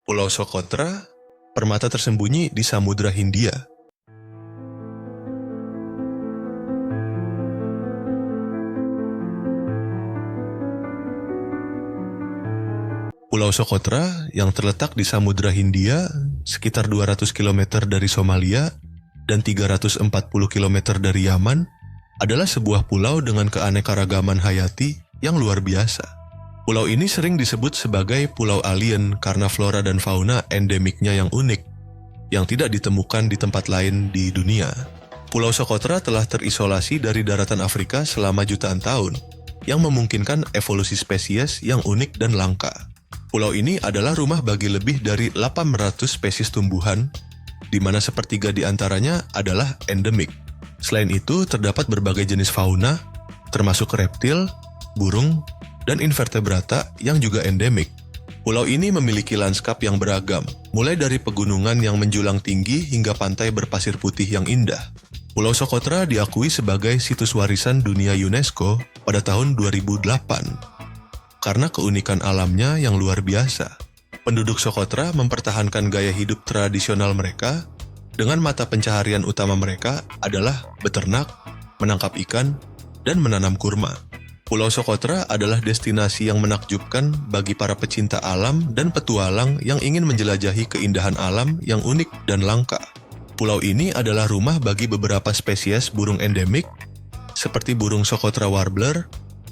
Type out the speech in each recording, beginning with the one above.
Pulau Socotra, permata tersembunyi di Samudra Hindia. Pulau Socotra yang terletak di Samudra Hindia sekitar 200 km dari Somalia dan 340 km dari Yaman adalah sebuah pulau dengan keanekaragaman hayati yang luar biasa. Pulau ini sering disebut sebagai pulau alien karena flora dan fauna endemiknya yang unik, yang tidak ditemukan di tempat lain di dunia. Pulau Socotra telah terisolasi dari daratan Afrika selama jutaan tahun, yang memungkinkan evolusi spesies yang unik dan langka. Pulau ini adalah rumah bagi lebih dari 800 spesies tumbuhan, di mana sepertiga di antaranya adalah endemik. Selain itu, terdapat berbagai jenis fauna, termasuk reptil, burung, dan invertebrata yang juga endemik. Pulau ini memiliki lanskap yang beragam, mulai dari pegunungan yang menjulang tinggi hingga pantai berpasir putih yang indah. Pulau Socotra diakui sebagai situs warisan dunia UNESCO pada tahun 2008 karena keunikan alamnya yang luar biasa. Penduduk Socotra mempertahankan gaya hidup tradisional mereka dengan mata pencaharian utama mereka adalah beternak, menangkap ikan, dan menanam kurma. Pulau Socotra adalah destinasi yang menakjubkan bagi para pecinta alam dan petualang yang ingin menjelajahi keindahan alam yang unik dan langka. Pulau ini adalah rumah bagi beberapa spesies burung endemik seperti burung Socotra warbler,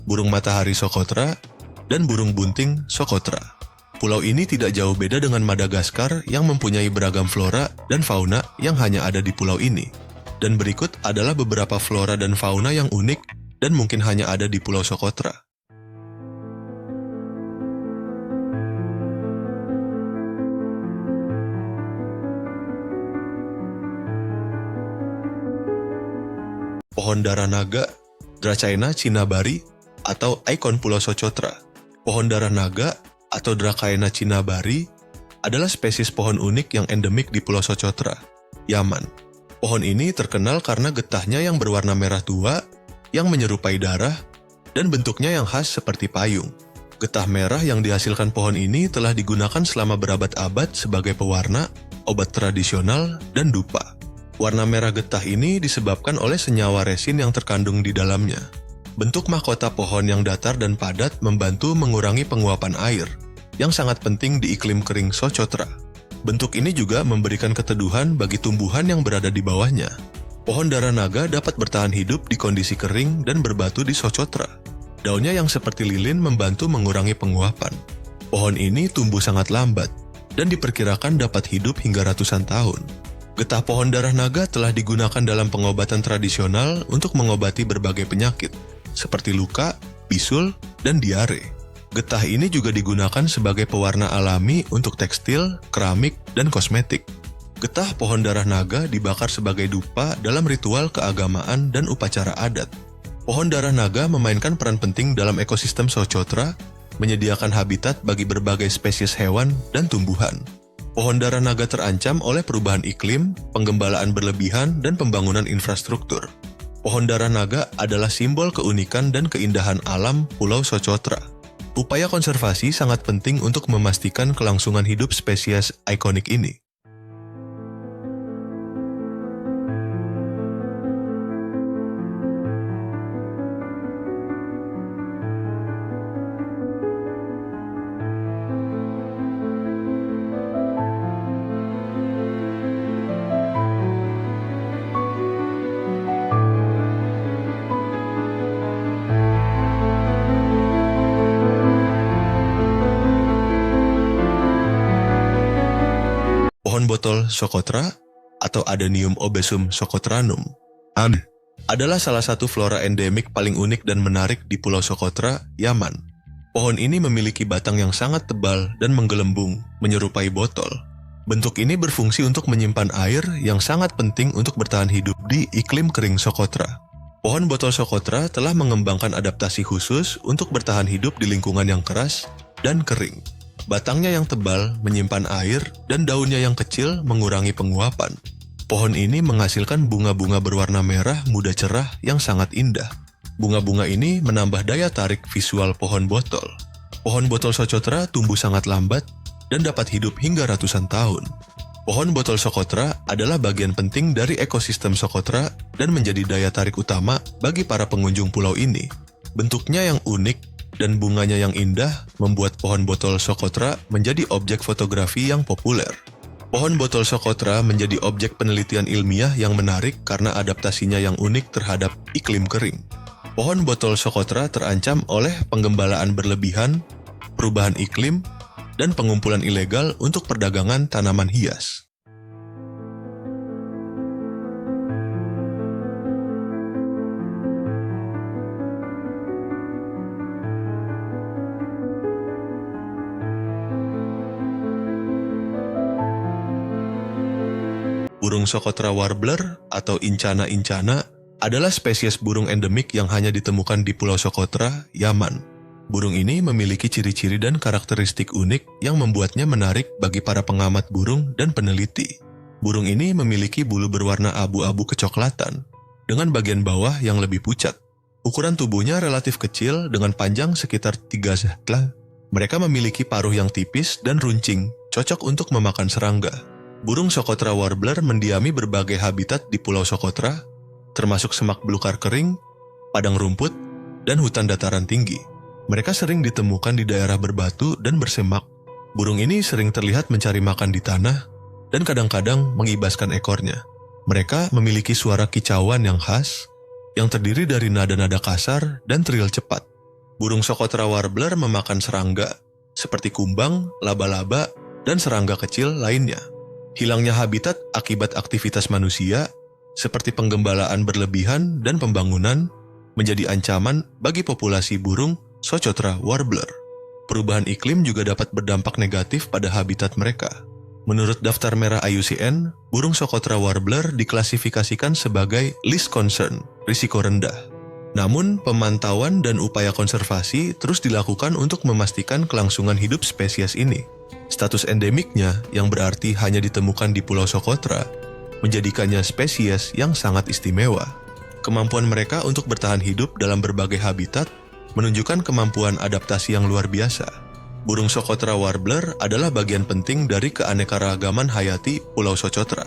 burung matahari Socotra, dan burung bunting Socotra. Pulau ini tidak jauh beda dengan Madagaskar yang mempunyai beragam flora dan fauna yang hanya ada di pulau ini. Dan berikut adalah beberapa flora dan fauna yang unik dan mungkin hanya ada di Pulau Socotra. Pohon darah naga, Dracaena cinnabari, atau ikon Pulau Socotra. Pohon darah naga atau Dracaena cinnabari adalah spesies pohon unik yang endemik di Pulau Socotra, Yaman. Pohon ini terkenal karena getahnya yang berwarna merah tua yang menyerupai darah dan bentuknya yang khas seperti payung. Getah merah yang dihasilkan pohon ini telah digunakan selama berabad-abad sebagai pewarna, obat tradisional, dan dupa. Warna merah getah ini disebabkan oleh senyawa resin yang terkandung di dalamnya. Bentuk mahkota pohon yang datar dan padat membantu mengurangi penguapan air, yang sangat penting di iklim kering Socotra. Bentuk ini juga memberikan keteduhan bagi tumbuhan yang berada di bawahnya. Pohon darah naga dapat bertahan hidup di kondisi kering dan berbatu di Socotra. Daunnya yang seperti lilin membantu mengurangi penguapan. Pohon ini tumbuh sangat lambat dan diperkirakan dapat hidup hingga ratusan tahun. Getah pohon darah naga telah digunakan dalam pengobatan tradisional untuk mengobati berbagai penyakit, seperti luka, bisul, dan diare. Getah ini juga digunakan sebagai pewarna alami untuk tekstil, keramik, dan kosmetik. Getah pohon darah naga dibakar sebagai dupa dalam ritual keagamaan dan upacara adat. Pohon darah naga memainkan peran penting dalam ekosistem Socotra, menyediakan habitat bagi berbagai spesies hewan dan tumbuhan. Pohon darah naga terancam oleh perubahan iklim, penggembalaan berlebihan, dan pembangunan infrastruktur. Pohon darah naga adalah simbol keunikan dan keindahan alam Pulau Socotra. Upaya konservasi sangat penting untuk memastikan kelangsungan hidup spesies ikonik ini. Pohon botol Socotra atau Adenium obesum socotranum adalah salah satu flora endemik paling unik dan menarik di Pulau Socotra, Yaman. Pohon ini memiliki batang yang sangat tebal dan menggelembung, menyerupai botol. Bentuk ini berfungsi untuk menyimpan air yang sangat penting untuk bertahan hidup di iklim kering Socotra. Pohon botol Socotra telah mengembangkan adaptasi khusus untuk bertahan hidup di lingkungan yang keras dan kering. Batangnya yang tebal menyimpan air dan daunnya yang kecil mengurangi penguapan. Pohon ini menghasilkan bunga-bunga berwarna merah muda cerah yang sangat indah. Bunga-bunga ini menambah daya tarik visual pohon botol. Pohon botol Socotra tumbuh sangat lambat dan dapat hidup hingga ratusan tahun. Pohon botol Socotra adalah bagian penting dari ekosistem Socotra dan menjadi daya tarik utama bagi para pengunjung pulau ini. Bentuknya yang unik dan bunganya yang indah membuat pohon botol Socotra menjadi objek fotografi yang populer. Pohon botol Socotra menjadi objek penelitian ilmiah yang menarik karena adaptasinya yang unik terhadap iklim kering. Pohon botol Socotra terancam oleh penggembalaan berlebihan, perubahan iklim, dan pengumpulan ilegal untuk perdagangan tanaman hias. Burung Socotra warbler atau incana-incana adalah spesies burung endemik yang hanya ditemukan di Pulau Socotra, Yaman. Burung ini memiliki ciri-ciri dan karakteristik unik yang membuatnya menarik bagi para pengamat burung dan peneliti. Burung ini memiliki bulu berwarna abu-abu kecoklatan, dengan bagian bawah yang lebih pucat. Ukuran tubuhnya relatif kecil dengan panjang sekitar 3 zatlah. Mereka memiliki paruh yang tipis dan runcing, cocok untuk memakan serangga. Burung Socotra warbler mendiami berbagai habitat di Pulau Socotra, termasuk semak belukar kering, padang rumput, dan hutan dataran tinggi. Mereka sering ditemukan di daerah berbatu dan bersemak. Burung ini sering terlihat mencari makan di tanah dan kadang-kadang mengibaskan ekornya. Mereka memiliki suara kicauan yang khas, yang terdiri dari nada-nada kasar dan tril cepat. Burung Socotra warbler memakan serangga, seperti kumbang, laba-laba, dan serangga kecil lainnya. Hilangnya habitat akibat aktivitas manusia, seperti penggembalaan berlebihan dan pembangunan, menjadi ancaman bagi populasi burung Socotra warbler. Perubahan iklim juga dapat berdampak negatif pada habitat mereka. Menurut daftar merah IUCN, burung Socotra warbler diklasifikasikan sebagai least concern, risiko rendah. Namun, pemantauan dan upaya konservasi terus dilakukan untuk memastikan kelangsungan hidup spesies ini. Status endemiknya, yang berarti hanya ditemukan di Pulau Socotra, menjadikannya spesies yang sangat istimewa. Kemampuan mereka untuk bertahan hidup dalam berbagai habitat menunjukkan kemampuan adaptasi yang luar biasa. Burung Socotra warbler adalah bagian penting dari keanekaragaman hayati Pulau Socotra.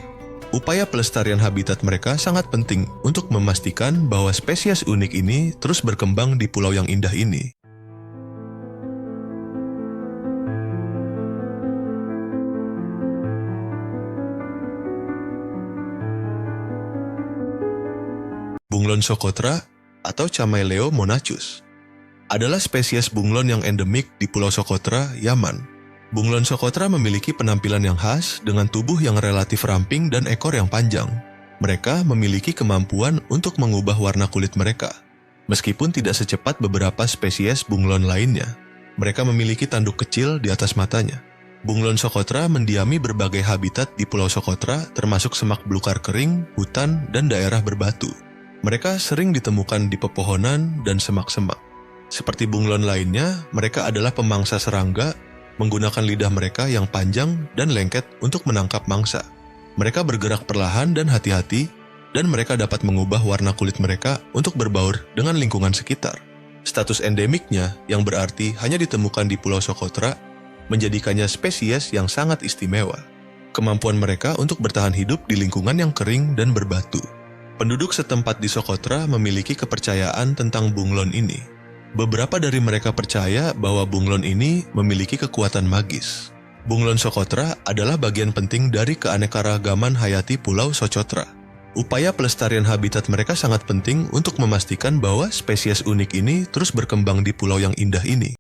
Upaya pelestarian habitat mereka sangat penting untuk memastikan bahwa spesies unik ini terus berkembang di pulau yang indah ini. Bunglon Socotra atau Chamaeleo monachus adalah spesies bunglon yang endemik di Pulau Socotra, Yaman. Bunglon Socotra memiliki penampilan yang khas dengan tubuh yang relatif ramping dan ekor yang panjang. Mereka memiliki kemampuan untuk mengubah warna kulit mereka. Meskipun tidak secepat beberapa spesies bunglon lainnya, mereka memiliki tanduk kecil di atas matanya. Bunglon Socotra mendiami berbagai habitat di Pulau Socotra termasuk semak belukar kering, hutan, dan daerah berbatu. Mereka sering ditemukan di pepohonan dan semak-semak. Seperti bunglon lainnya, mereka adalah pemangsa serangga menggunakan lidah mereka yang panjang dan lengket untuk menangkap mangsa. Mereka bergerak perlahan dan hati-hati, dan mereka dapat mengubah warna kulit mereka untuk berbaur dengan lingkungan sekitar. Status endemiknya, yang berarti hanya ditemukan di Pulau Socotra, menjadikannya spesies yang sangat istimewa. Kemampuan mereka untuk bertahan hidup di lingkungan yang kering dan berbatu. Penduduk setempat di Socotra memiliki kepercayaan tentang bunglon ini. Beberapa dari mereka percaya bahwa bunglon ini memiliki kekuatan magis. Bunglon Socotra adalah bagian penting dari keanekaragaman hayati Pulau Socotra. Upaya pelestarian habitat mereka sangat penting untuk memastikan bahwa spesies unik ini terus berkembang di pulau yang indah ini.